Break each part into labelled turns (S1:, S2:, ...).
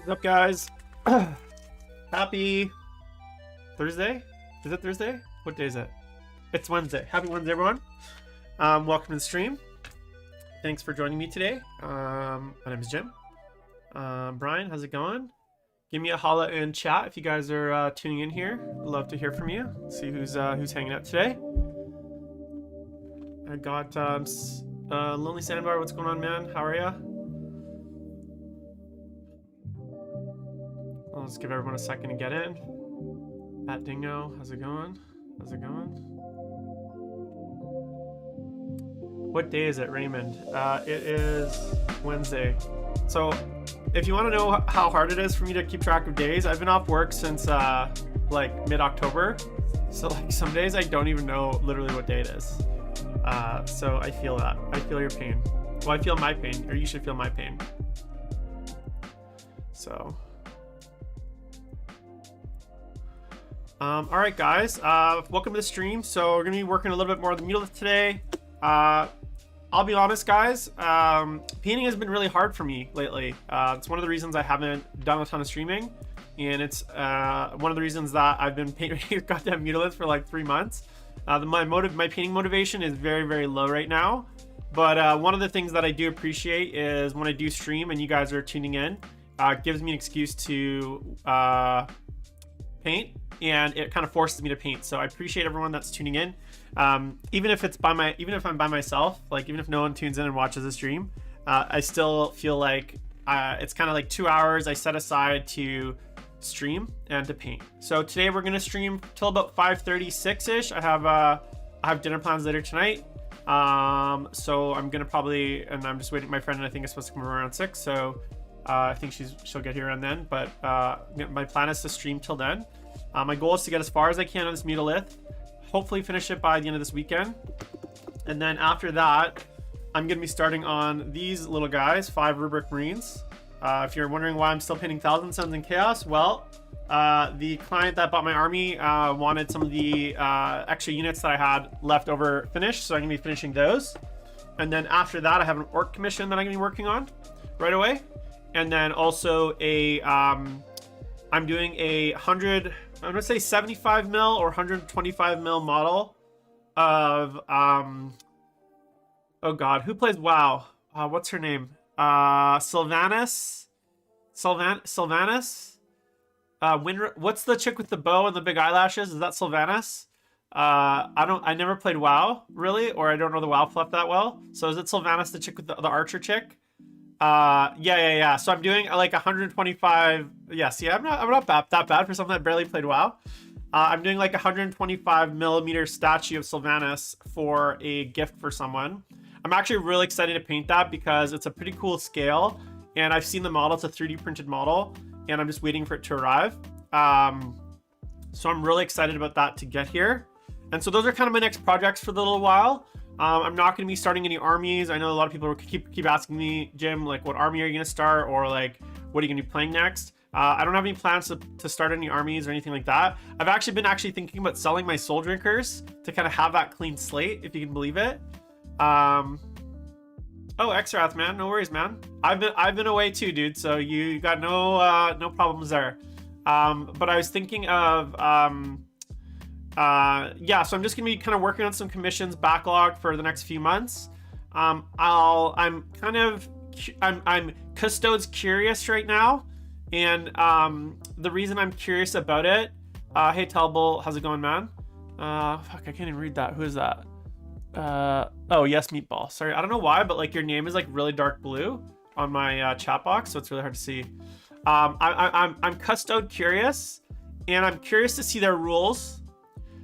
S1: What's up, guys? Happy Thursday? Is it Thursday? What day is it? It's Wednesday. Happy Wednesday, everyone. Welcome to the stream. Thanks for joining me today. My name is Jim. Brian, how's it going? Give me a holla in chat if you guys are tuning in here. I'd love to hear from you. See who's hanging out today. I got Lonely Sandbar. What's going on, man? How are ya? I'll just give everyone a second to get in. At Dingo, how's it going? How's it going? What day is it, Raymond? It is Wednesday. So, if you want to know how hard it is for me to keep track of days, I've been off work since like mid-October. So like some days I don't even know literally what day it is. So I feel that. I feel your pain. Well, I feel my pain, or you should feel my pain. So. All right, guys, welcome to the stream. So we're gonna be working a little bit more on the Mulelith today. I'll be honest, guys, painting has been really hard for me lately. It's one of the reasons I haven't done a ton of streaming, and it's one of the reasons that I've been painting goddamn Mulelith for like 3 months. My painting motivation is very, very low right now. But one of the things that I do appreciate is when I do stream and you guys are tuning in, it gives me an excuse to paint, and it kind of forces me to paint. So I appreciate everyone that's tuning in, even if I'm by myself, like even if no one tunes in and watches the stream, I still feel like it's kind of like 2 hours I set aside to stream and to paint. So today we're gonna stream till about 5:36 ish. I have dinner plans later tonight, so I'm gonna probably, and I'm just waiting. My friend, I think, is supposed to come around 6, so I think she'll get here around then. But my plan is to stream till then. My goal is to get as far as I can on this Mulelith, hopefully finish it by the end of this weekend, and then after that I'm gonna be starting on these little guys, 5 Rubric Marines. If you're wondering why I'm still painting Thousand Suns and Chaos, well, the client that bought my army wanted some of the extra units that I had left over finished, so I'm gonna be finishing those. And then after that I have an Orc commission that I'm gonna be working on right away, and then also a I'm doing a 100, I'm gonna say 75 mil or 125 mil model of oh god, who plays WoW? What's her name? Sylvanas. What's the chick with the bow and the big eyelashes? Is that Sylvanas? I never played WoW really, or I don't know the WoW fluff that well. So is it Sylvanas, the chick with the archer chick? Yeah. So I'm doing like 125. Yeah, see, I'm not that bad for someone that barely played WoW. I'm doing like 125 millimeter statue of Sylvanas for a gift for someone. I'm actually really excited to paint that because it's a pretty cool scale, and I've seen the model. It's a 3D printed model, and I'm just waiting for it to arrive. So I'm really excited about that to get here. And so those are kind of my next projects for the little while. I'm not going to be starting any armies. I know a lot of people keep asking me, Jim, like, what army are you going to start, or like, what are you going to be playing next? I don't have any plans to start any armies or anything like that. I've actually been thinking about selling my Soul Drinkers to kind of have that clean slate, if you can believe it. Oh, Exrath, man, no worries, man. I've been away too, dude. So you got no problems there. But I was thinking of yeah, so I'm just gonna be kind of working on some commissions backlog for the next few months. I'm Custodes curious right now, and the reason I'm curious about it, hey Telbull, how's it going, man? Fuck, I can't even read that. Who is that? Oh yes, Meatball. Sorry, I don't know why, but like your name is like really dark blue on my chat box, so it's really hard to see. I'm Custode curious, and I'm curious to see their rules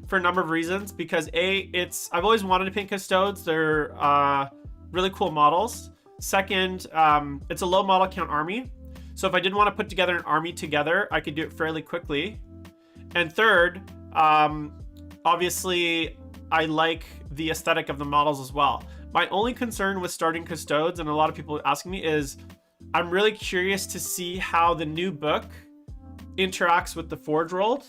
S1: for a number of reasons, because I've always wanted to paint Custodes. They're really cool models. Second, it's a low model count army, so if I did want to put together an army together, I could do it fairly quickly. And third, obviously I like the aesthetic of the models as well. My only concern with starting Custodes, and a lot of people asking me, is I'm really curious to see how the new book interacts with the Forge World,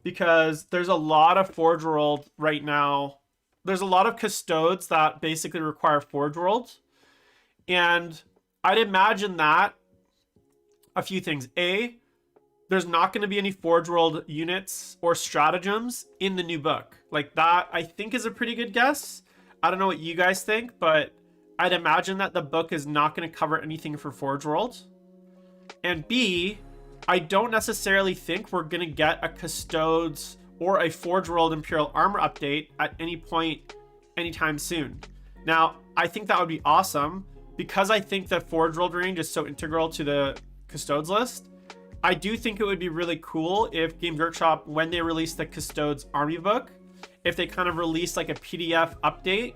S1: because there's a lot of Forge World right now. There's a lot of Custodes that basically require Forge World, and I'd imagine that a few things. A, there's not going to be any Forge World units or stratagems in the new book. Like that, I think, is a pretty good guess. I don't know what you guys think, but I'd imagine that the book is not going to cover anything for Forge World. And B, I don't necessarily think we're going to get a Custodes or a Forge World Imperial Armor update at any point anytime soon. Now, I think that would be awesome because I think that Forge World range is so integral to the Custodes list. I do think it would be really cool if Games Workshop, when they release the Custodes Army book, if they kind of release like a PDF update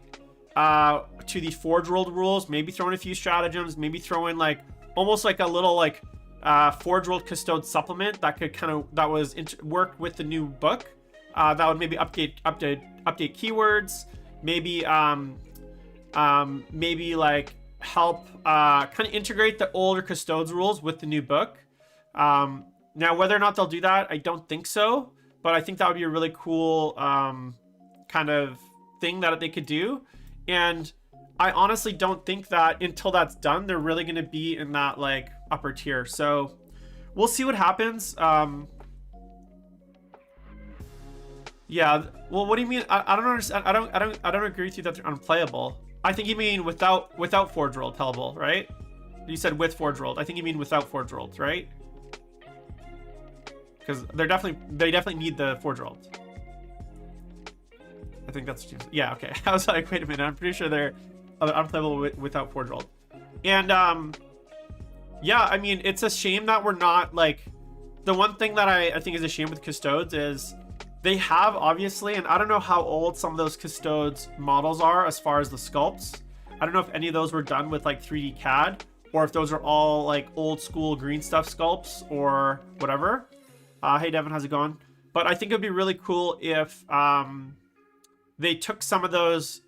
S1: to the Forge World rules, maybe throw in a few stratagems, maybe throw in like almost like a little like Forge World Custodes supplement that could kind of work with the new book. That would maybe update keywords, maybe maybe like help kind of integrate the older Custodes rules with the new book. Now, whether or not they'll do that, I don't think so, but I think that would be a really cool kind of thing that they could do. And I honestly don't think that until that's done, they're really going to be in that like upper tier. So we'll see what happens. Yeah. Well, what do you mean? I don't understand. I don't agree with you that they're unplayable. I think you mean without Forge World Hellbolt, right? You said with Forge World. I think you mean without Forge World, right? Because they definitely need the Forge World. I think that's what you said. Yeah, okay. I was like, wait a minute. I'm pretty sure they're unplayable without Forge World. And yeah, I mean, it's a shame that we're not like, the one thing that I think is a shame with Custodes is they have obviously, and I don't know how old some of those Custodes models are as far as the sculpts. I don't know if any of those were done with like 3D CAD or if those are all like old school green stuff sculpts or whatever. Hey Devin, how's it going? But I think it'd be really cool if they took some of those,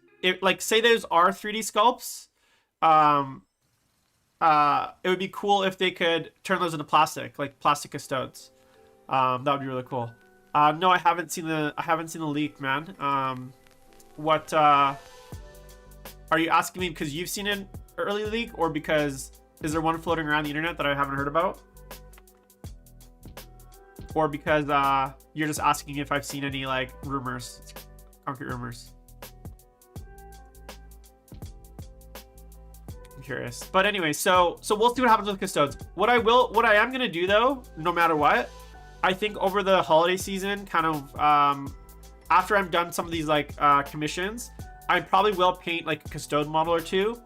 S1: like say those are 3D sculpts. It would be cool if they could turn those into plastic, like plastic Custodes. That would be really cool. No, I haven't seen the leak, man. What are you asking me because you've seen an early leak, or because is there one floating around the internet that I haven't heard about? Or because you're just asking if I've seen any like rumors, concrete rumors? I'm curious. But anyway, so we'll see what happens with Custodes. What I am gonna do though, no matter what, I think over the holiday season, kind of after I'm done some of these like commissions, I probably will paint like a Custode model or two.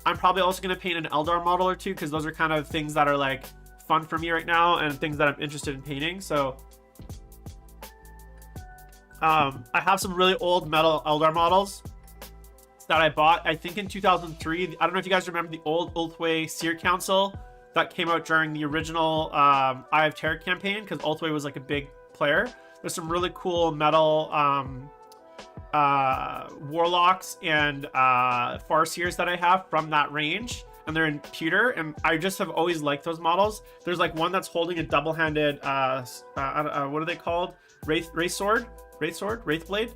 S1: I'm probably also gonna paint an Eldar model or two because those are kind of things that are like fun for me right now and things that I'm interested in painting. So I have some really old metal Eldar models that I bought, I think in 2003. I don't know if you guys remember the old Ulthwé Seer Council that came out during the original Eye of Terror campaign, because Ulthwé was like a big player. There's some really cool metal warlocks and farseers that I have from that range, and they're in pewter, and I just have always liked those models. There's like one that's holding a double-handed what are they called? Wraith Blade,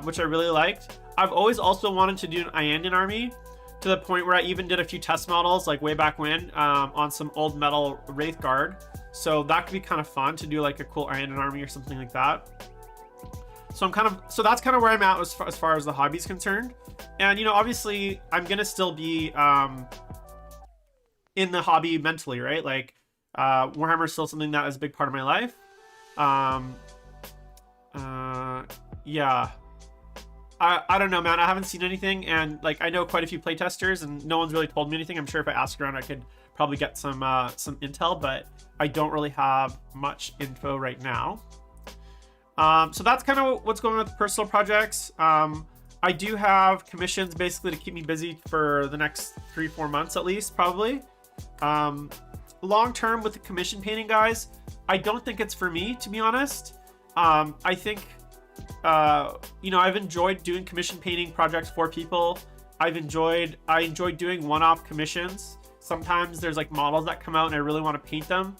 S1: which I really liked. I've always also wanted to do an Iyanden army, to the point where I even did a few test models like way back when on some old metal Wraith Guard. So that could be kind of fun to do, like a cool Iyanden army or something like that. So that's kind of where I'm at as far as the hobby is concerned. And, you know, obviously I'm going to still be in the hobby mentally, right? Like Warhammer is still something that is a big part of my life. Yeah. I don't know, man. I haven't seen anything, and like I know quite a few playtesters, and no one's really told me anything. I'm sure if I ask around, I could probably get some intel, but I don't really have much info right now. So that's kind of what's going on with personal projects. I do have commissions basically to keep me busy for the next 3-4 months at least, probably. Long term with the commission painting, guys, I don't think it's for me, to be honest. I think you know, I've enjoyed doing commission painting projects for people. I enjoyed doing one-off commissions. Sometimes there's like models that come out and I really want to paint them.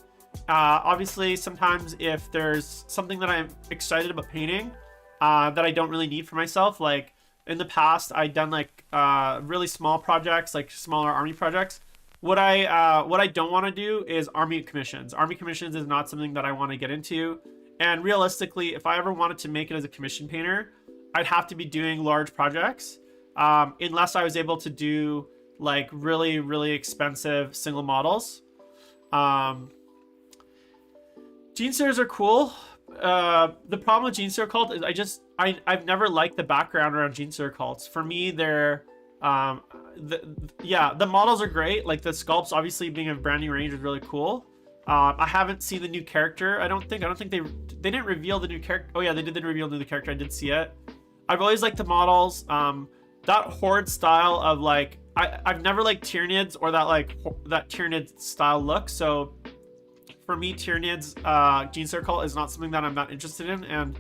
S1: Obviously, sometimes if there's something that I'm excited about painting that I don't really need for myself, like in the past I'd done like really small projects, like smaller army projects. what I don't want to do is army commissions. Army commissions is not something that I want to get into. And realistically, if I ever wanted to make it as a commission painter, I'd have to be doing large projects, unless I was able to do like really, really expensive single models. Genestealers are cool. The problem with Genestealer cult is I've never liked the background around Genestealer cults. For me, they're the models are great. Like the sculpts, obviously being a brand new range is really cool. I haven't seen the new character. I don't think they didn't reveal the new character. Oh yeah, they did reveal the new character. I did see it. I've always liked the models. That horde style of like I've never liked Tyranids or that Tyranid style look. So for me, Tyranids Genestealer cult is not something that I'm not interested in, and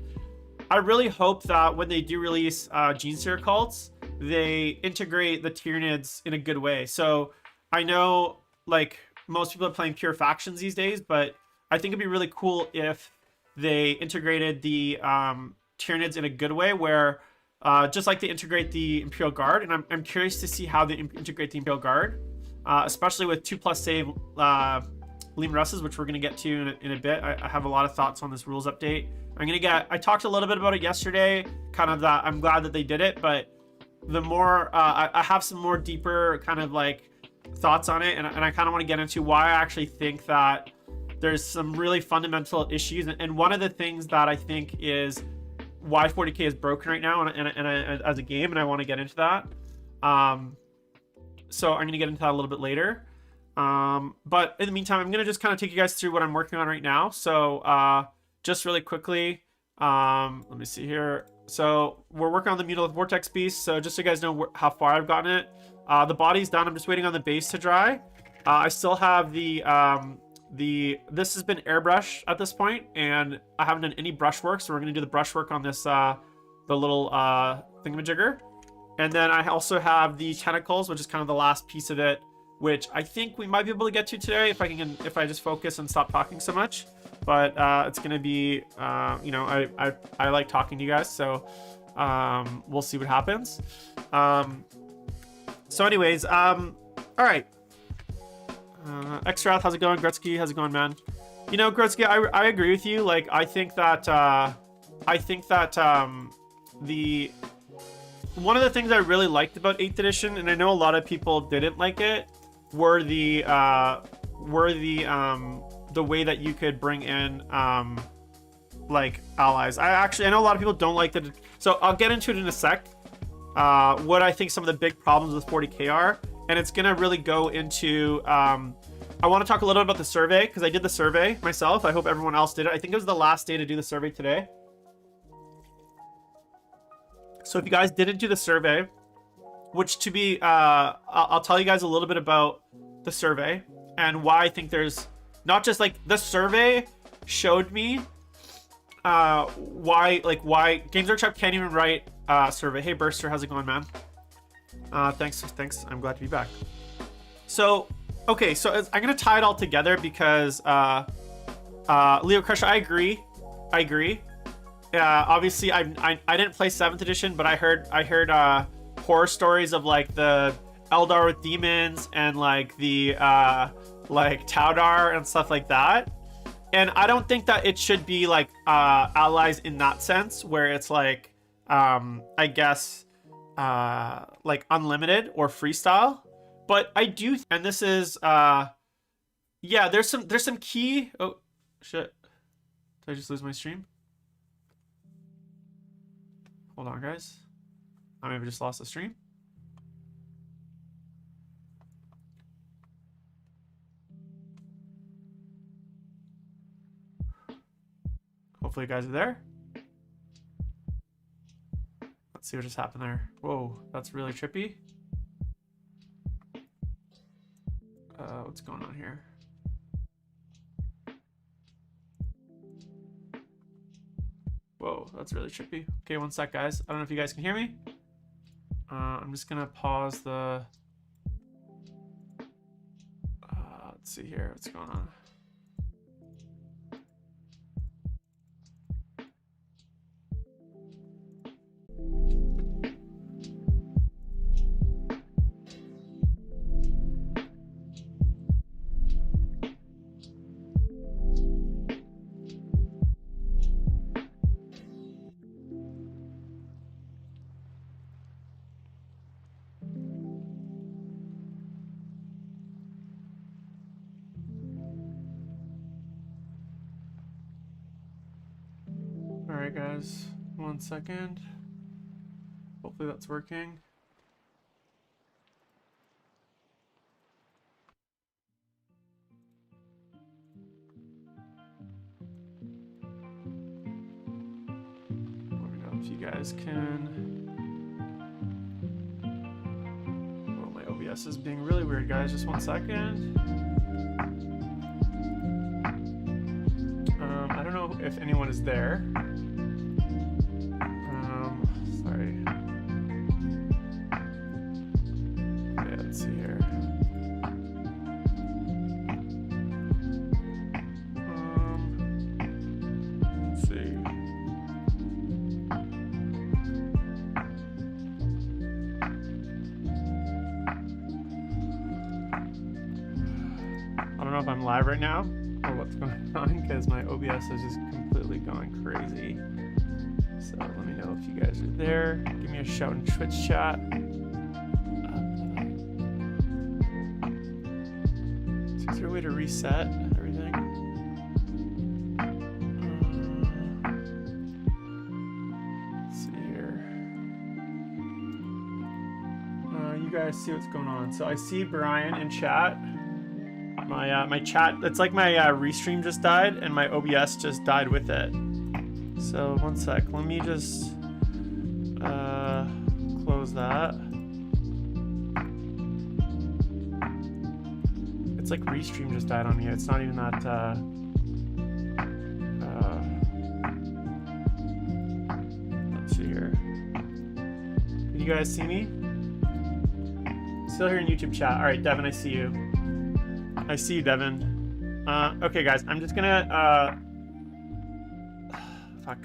S1: I really hope that when they do release Genestealer cults, they integrate the Tyranids in a good way. So I know like most people are playing pure factions these days, but I think it'd be really cool if they integrated the Tyranids in a good way, where just like they integrate the Imperial Guard, and I'm curious to see how they integrate the Imperial Guard, especially with 2+ save Leman Russes, which we're going to get to in a bit. I have a lot of thoughts on this rules update. I talked a little bit about it yesterday, kind of that I'm glad that they did it, but the more I have some more deeper kind of like thoughts on it, and I kind of want to get into why I actually think that there's some really fundamental issues, and one of the things that I think is why 40k is broken right now, and as a game, and I want to get into that. So I'm going to get into that a little bit later. But in the meantime, I'm going to just kind of take you guys through what I'm working on right now. So just really quickly, let me see here. So we're working on the Mutalith Vortex Beast. So just so you guys know how far I've gotten it. The body's done. I'm just waiting on the base to dry. I still have this has been airbrush at this point, and I haven't done any brushwork. So we're going to do the brushwork on this, the little thingamajigger. And then I also have the tentacles, which is kind of the last piece of it, which I think we might be able to get to today if I just focus and stop talking so much. But it's gonna be, you know, I like talking to you guys, so we'll see what happens. So anyways, all right. Xrath, how's it going? Gretzky, how's it going, man? You know, Gretzky, I agree with you. Like, I think that one of the things I really liked about 8th edition, and I know a lot of people didn't like it, were the way that you could bring in like allies. I know a lot of people don't like that, so I'll get into it in a sec. What I think some of the big problems with 40k are, and it's gonna really go into I want to talk a little bit about the survey, because I did the survey myself. I hope everyone else did it. I think it was the last day to do the survey today. So if you guys didn't do the survey, which to be, I'll tell you guys a little bit about the survey and why I think there's not just like the survey showed me why Games Workshop can't even write survey. Hey Burster, how's it going, man? Thanks. I'm glad to be back. So, okay, so I'm gonna tie it all together because Leo Crusher, I agree. Obviously, I didn't play 7th edition, but I heard horror stories of like the Eldar with demons and like the like Taudar and stuff like that. And I don't think that it should be like allies in that sense, where it's like I guess like unlimited or freestyle. But I do, and this is yeah, there's some key. Oh shit, did I just lose my stream? Hold on, guys. I maybe just lost the stream. Hopefully you guys are there. Let's see what just happened there. Whoa, that's really trippy. What's going on here? Whoa, that's really trippy. Okay, one sec, guys. I don't know if you guys can hear me. I'm just gonna pause the... let's see here, what's going on? guys. 1 second. Hopefully that's working. Let me know if you guys can. Oh, my OBS is being really weird, guys. Just 1 second. I don't know if anyone is there. Sorry. Okay, let's see here. Let's see. I don't know if I'm live right now or what's going on because my OBS is just completely going crazy. So let me know if you guys are there. Give me a shout in Twitch chat. Is there a way to reset everything? Let's see here. You guys see what's going on. So I see Brian in chat. My chat, it's like my restream just died and my OBS just died with it. So 1 sec, let me just close that. It's like restream just died on me. It's not even that let's see here. Can you guys see me? Still here in YouTube chat. All right, Devin, I see you. I see you, Devin. Okay, guys, I'm just gonna fuck.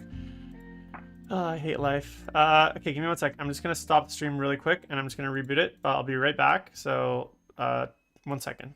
S1: I hate life. Okay, give me 1 sec. I'm just gonna stop the stream really quick and I'm just gonna reboot it. I'll be right back. So 1 second.